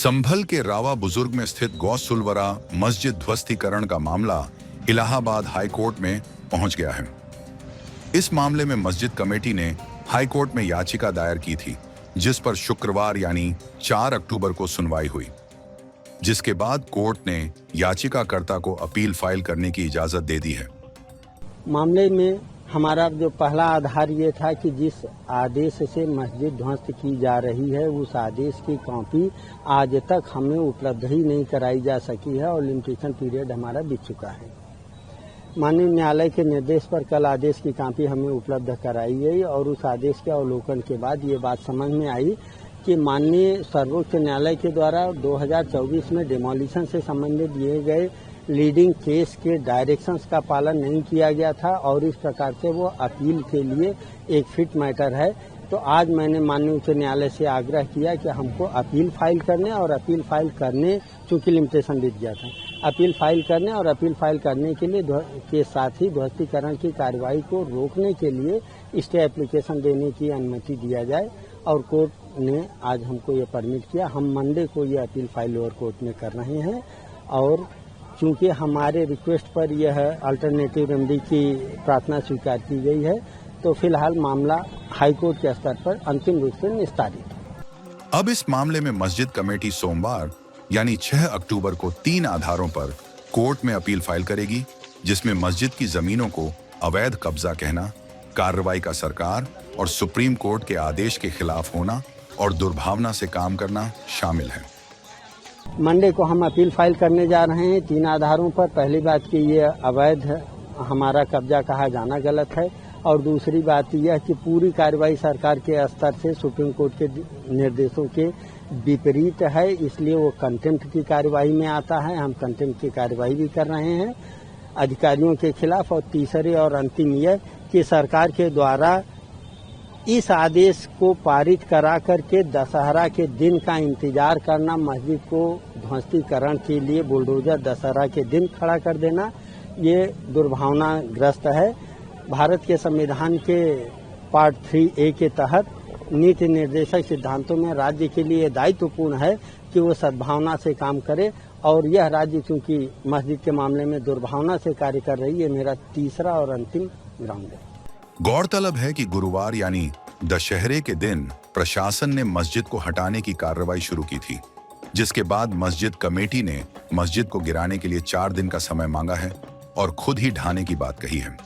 संभल के रावा बुजुर्ग में स्थित गौसुलवरा मस्जिद ध्वस्तीकरण का मामला इलाहाबाद हाई कोर्ट में पहुंच गया है। इस मामले में मस्जिद कमेटी ने हाई कोर्ट में याचिका दायर की थी, जिस पर शुक्रवार यानी 4 अक्टूबर को सुनवाई हुई, जिसके बाद कोर्ट ने याचिकाकर्ता को अपील फाइल करने की इजाजत दे दी है। मामले में हमारा जो पहला आधार ये था कि जिस आदेश से मस्जिद ध्वस्त की जा रही है उस आदेश की कॉपी आज तक हमें उपलब्ध ही नहीं कराई जा सकी है और लिमिटेशन पीरियड हमारा बीत चुका है। माननीय न्यायालय के निर्देश पर कल आदेश की कॉपी हमें उपलब्ध कराई गई और उस आदेश के अवलोकन के बाद ये बात समझ में आई कि माननीय सर्वोच्च न्यायालय के द्वारा 2024 में डिमोलिशन से संबंधित दिए गए लीडिंग केस के डायरेक्शंस का पालन नहीं किया गया था और इस प्रकार से वो अपील के लिए एक फिट मैटर है। तो आज मैंने माननीय उच्च न्यायालय से आग्रह किया कि हमको अपील फाइल करने और अपील फाइल करने, चूंकि लिमिटेशन बीत गया था, अपील फाइल करने और अपील फाइल करने के लिए के साथ ही ध्वस्तीकरण की कार्रवाई को रोकने के लिए स्टे एप्लीकेशन देने की अनुमति दिया जाए और कोर्ट ने आज हमको ये परमिट किया। हम मंडे को ये अपील फाइल लोअर कोर्ट में कर रहे हैं और चूंकि हमारे रिक्वेस्ट पर यह अल्टरनेटिव रेमेडी की प्रार्थना स्वीकार की गई है, तो फिलहाल मामला हाई कोर्ट के स्तर पर अंतिम रूप से निस्तारित। अब इस मामले में मस्जिद कमेटी सोमवार यानी 6 अक्टूबर को 3 आधारों पर कोर्ट में अपील फाइल करेगी, जिसमें मस्जिद की जमीनों को अवैध कब्जा कहना, कार्रवाई का सरकार और सुप्रीम कोर्ट के आदेश के खिलाफ होना और दुर्भावना से काम करना शामिल है। मंडे को हम अपील फाइल करने जा रहे हैं 3 आधारों पर। पहली बात कि ये अवैध हमारा कब्जा कहा जाना गलत है और दूसरी बात यह कि पूरी कार्रवाई सरकार के स्तर से सुप्रीम कोर्ट के निर्देशों के विपरीत है, इसलिए वो कंटेम्प्ट की कार्रवाई में आता है। हम कंटेम्प्ट की कार्रवाई भी कर रहे हैं अधिकारियों के खिलाफ। और तीसरे और अंतिम यह कि सरकार के द्वारा इस आदेश को पारित करा करके दशहरा के दिन का इंतजार करना, मस्जिद को ध्वस्तीकरण के लिए बुलडोजर दशहरा के दिन खड़ा कर देना, ये दुर्भावनाग्रस्त है। भारत के संविधान के पार्ट 3A के तहत नीति निर्देशक सिद्धांतों में राज्य के लिए दायित्वपूर्ण है कि वो सद्भावना से काम करे और यह राज्य चूंकि मस्जिद के मामले में दुर्भावना से कार्य कर रही है, मेरा तीसरा और अंतिम ग्राउंड है। गौरतलब है कि गुरुवार यानी दशहरे के दिन प्रशासन ने मस्जिद को हटाने की कार्रवाई शुरू की थी, जिसके बाद मस्जिद कमेटी ने मस्जिद को गिराने के लिए 4 दिन का समय मांगा है और खुद ही ढाने की बात कही है।